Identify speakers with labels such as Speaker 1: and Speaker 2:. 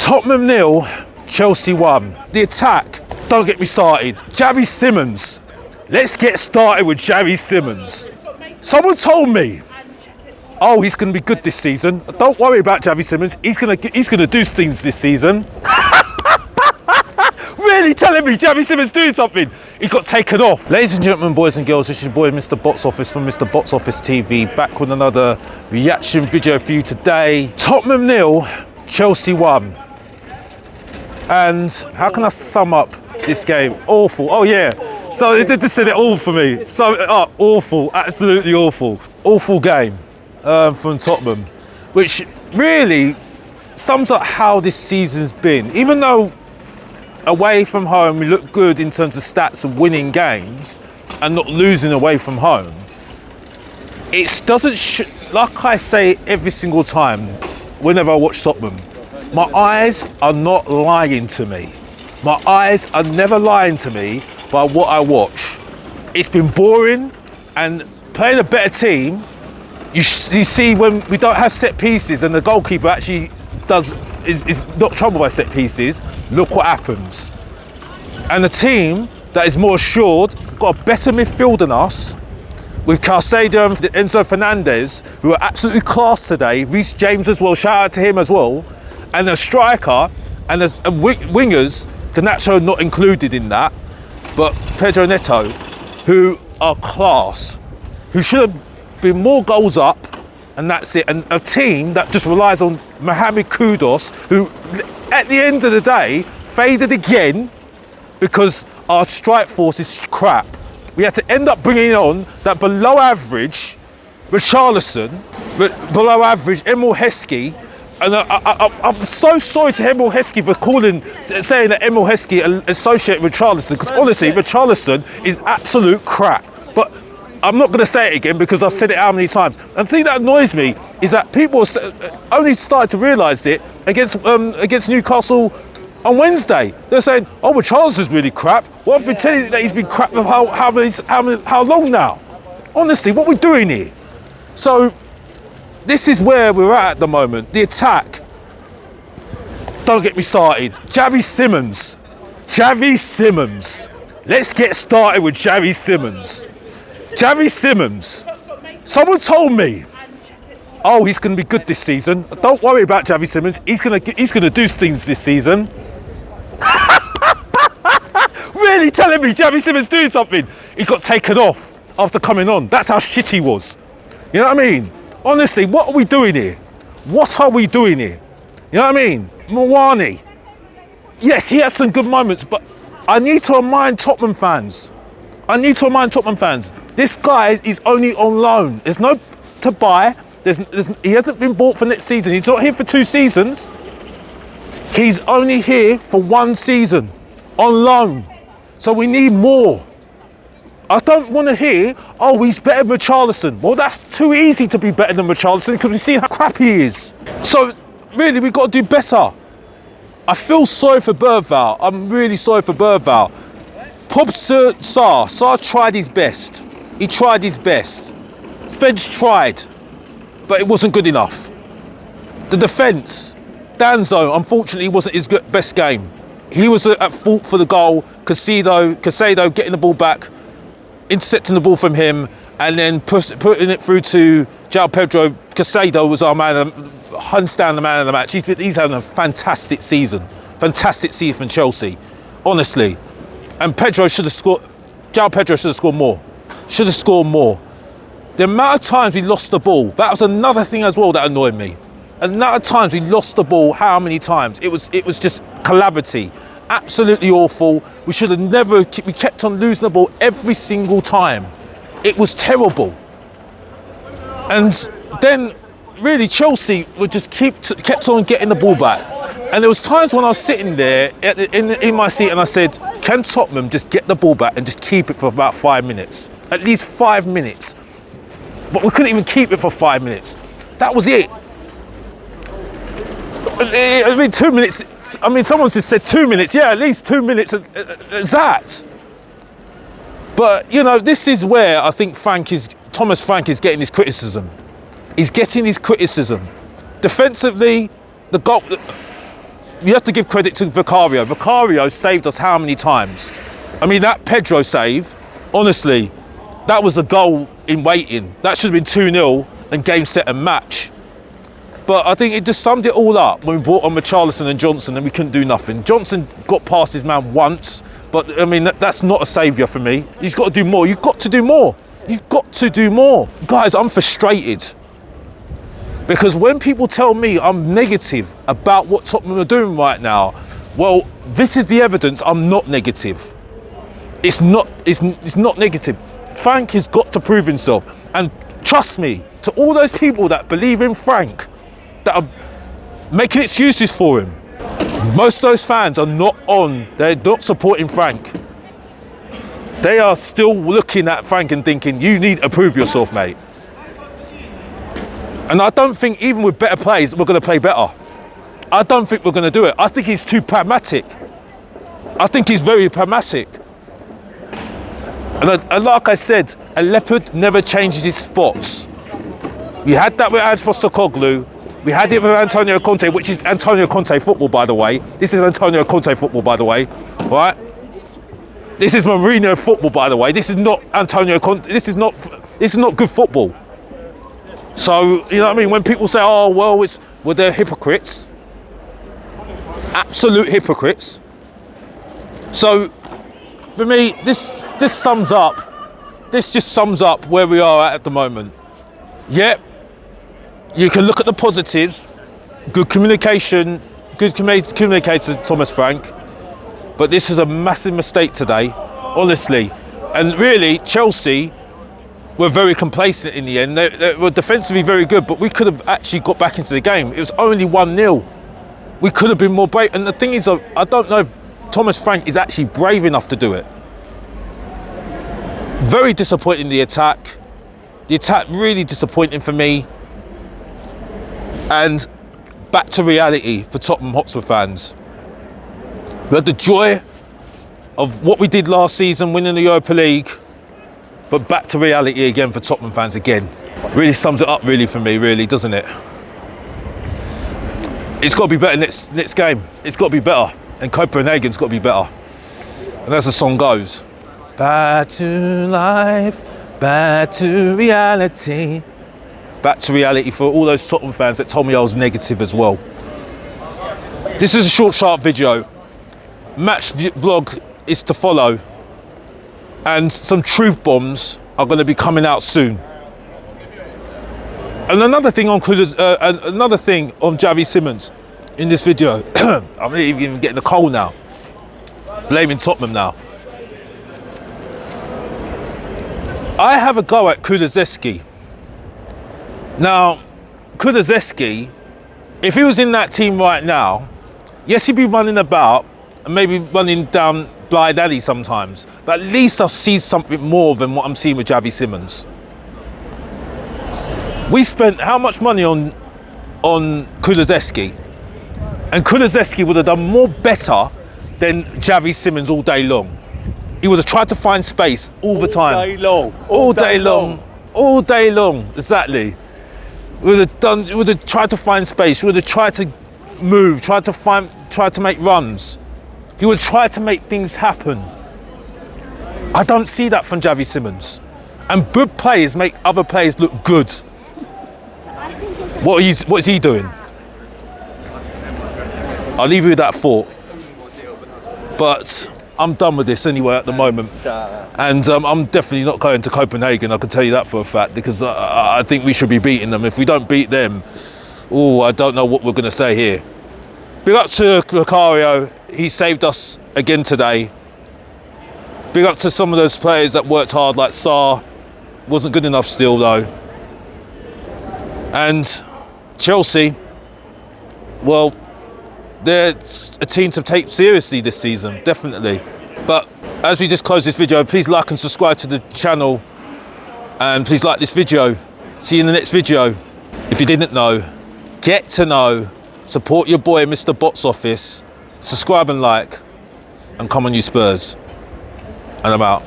Speaker 1: Tottenham 0, Chelsea 1. The attack, don't get me started. Xavi Simons. Let's get started with Xavi Simons. Someone told me, oh, he's going to be good this season. Don't worry about Xavi Simons. He's going to do things this season. Really telling me Xavi Simons doing something? He got taken off. Ladies and gentlemen, boys and girls, this is your boy Mr. Box Office from Mr. Box Office TV, back with another reaction video for you today. Tottenham 0, Chelsea 1. And how can I sum up this game? Awful. Oh yeah. So it just said it all for me. Sum it up. Awful. Absolutely awful. Awful game from Tottenham, which really sums up how this season's been. Even though away from home we look good in terms of stats of winning games and not losing away from home, it doesn't, like I say every single time whenever I watch Tottenham, my eyes are not lying to me. My eyes are never lying to me by what I watch. It's been boring, and playing a better team, you see when we don't have set pieces and the goalkeeper actually is not troubled by set pieces, look what happens. And the team that is more assured, got a better midfield than us, with Caicedo and Enzo Fernandez, who are absolutely class today, Reece James as well, shout out to him as well, and a striker, and wingers, Garnacho not included in that, but Pedro Neto, who are class, who should have been more goals up, and that's it. And a team that just relies on Mohamed Kudus, who at the end of the day faded again because our strike force is crap. We had to end up bringing on that below average Richarlison, below average Emil Heskey. And I'm so sorry to Emil Heskey for saying that Emil Heskey associated with Richarlison, because honestly, Richarlison is absolute crap. But I'm not going to say it again because I've said it how many times. And the thing that annoys me is that people only started to realise it against Newcastle on Wednesday. They're saying, "Oh, Richarlison's really crap." Well, I've been telling you that he's been crap for how long now? Honestly, what are we doing here? So this is where we're at the moment. The attack. Don't get me started. Xavi Simons. Xavi Simons. Let's get started with Xavi Simons. Xavi Simons. Someone told me, oh, he's going to be good this season. Don't worry about Xavi Simons. He's going to do things this season. Really telling me Xavi Simons doing something? He got taken off after coming on. That's how shit he was. You know what I mean? Honestly, what are we doing here? What are we doing here? You know what I mean? Mwani. Yes, he had some good moments, but I need to remind Tottenham fans. This guy is only on loan. There's no to buy. He hasn't been bought for next season. He's not here for 2 seasons. He's only here for 1 season on loan. So we need more. I don't want to hear, oh, he's better than Richarlison. Well, that's too easy to be better than Richarlison because we see how crap he is. So, really, we've got to do better. I feel sorry for Bergvall. I'm really sorry for Bergvall. Props to Sarr. Sarr tried his best. He tried his best. Spence tried, but it wasn't good enough. The defence, Danzo, unfortunately, wasn't his best game. He was at fault for the goal. Caicedo getting the ball back, intercepting the ball from him, and then putting it through to João Pedro. Caicedo was our man, hands down the man of the match. He's having a fantastic season for Chelsea, honestly. And Pedro should have scored. João Pedro should have scored more. The amount of times we lost the ball, that was another thing as well that annoyed me. Another times we lost the ball, how many times? It was just calamity. Absolutely awful. We kept on losing the ball every single time. It was terrible. And then really Chelsea would just kept on getting the ball back. And there was times when I was sitting there in my seat and I said, can Tottenham just get the ball back and just keep it for about 5 minutes? At least 5 minutes. But we couldn't even keep it for 5 minutes. That was it. I mean, 2 minutes. I mean, someone just said 2 minutes. Yeah, at least 2 minutes. That. But you know, this is where I think Thomas Frank is getting his criticism. He's getting his criticism. Defensively, the you have to give credit to Vicario. Vicario saved us how many times? I mean, that Pedro save, honestly, that was a goal in waiting. That should have been 2-0 and game, set and match. But I think it just summed it all up when we brought on Richarlison and Johnson and we couldn't do nothing. Johnson got past his man once, but I mean, that's not a saviour for me. He's got to do more. You've got to do more. You've got to do more. Guys, I'm frustrated. Because when people tell me I'm negative about what Tottenham are doing right now, well, this is the evidence I'm not negative. It's not negative. Frank has got to prove himself. And trust me, to all those people that believe in Frank, that are making excuses for him, most of those fans are they're not supporting Frank. They are still looking at Frank and thinking, you need to prove yourself, mate. And I don't think even with better plays, we're going to play better. I don't think we're going to do it. I think he's too pragmatic. I think he's very pragmatic. And like I said, a leopard never changes his spots. We had that with Ange Postecoglou. We had it with Antonio Conte, which is Antonio Conte football, by the way. This is Antonio Conte football, by the way. Right? This is Mourinho football, by the way. This is not Antonio Conte. This is not good football. So, you know what I mean? When people say, oh, well, they're hypocrites. Absolute hypocrites. So, for me, this just sums up where we are at the moment. Yep, you can look at the positives. Good communication, good communicator, Thomas Frank. But this is a massive mistake today, honestly. And really, Chelsea were very complacent in the end. They were defensively very good, but we could have actually got back into the game. It was only 1-0. We could have been more brave. And the thing is, I don't know if Thomas Frank is actually brave enough to do it. Very disappointing, the attack. The attack really disappointing for me. And back to reality for Tottenham Hotspur fans. We had the joy of what we did last season, winning the Europa League, but back to reality again for Tottenham fans again. Really sums it up really for me, really, doesn't it? It's got to be better next game. It's got to be better. And Copenhagen's got to be better. And as the song goes, back to life, back to reality. Back to reality for all those Tottenham fans that told me I was negative as well. This is a short, sharp video. Match vlog is to follow. And some truth bombs are going to be coming out soon. And another thing on Xavi Simons in this video. I'm even getting a cold now. Blaming Tottenham now. I have a go at Kulusevski. Now, Kulusevski, if he was in that team right now, yes, he'd be running about and maybe running down Blind Alley sometimes, but at least I'll see something more than what I'm seeing with Xavi Simons. We spent how much money on Kulusevski? And Kulusevski would have done more better than Xavi Simons all day long. He would have tried to find space all the time. All day long, exactly. Would have tried to find space, would have tried to move, tried to make runs. He would try to make things happen. I don't see that from Xavi Simons. And good players make other players look good. What is he doing? I'll leave you with that thought. But I'm done with this anyway at the moment. And I'm definitely not going to Copenhagen, I can tell you that for a fact, because I think we should be beating them. If we don't beat them, I don't know what we're going to say here. Big up to Vicario, he saved us again today. Big up to some of those players that worked hard, like Sarr. Wasn't good enough still though. And Chelsea, well, they're a team to take seriously this season, definitely. But as we just close this video, please like and subscribe to the channel. And please like this video. See you in the next video. If you didn't know, get to know. Support your boy, Mr. Box Office. Subscribe and like. And come on, you Spurs. And I'm out.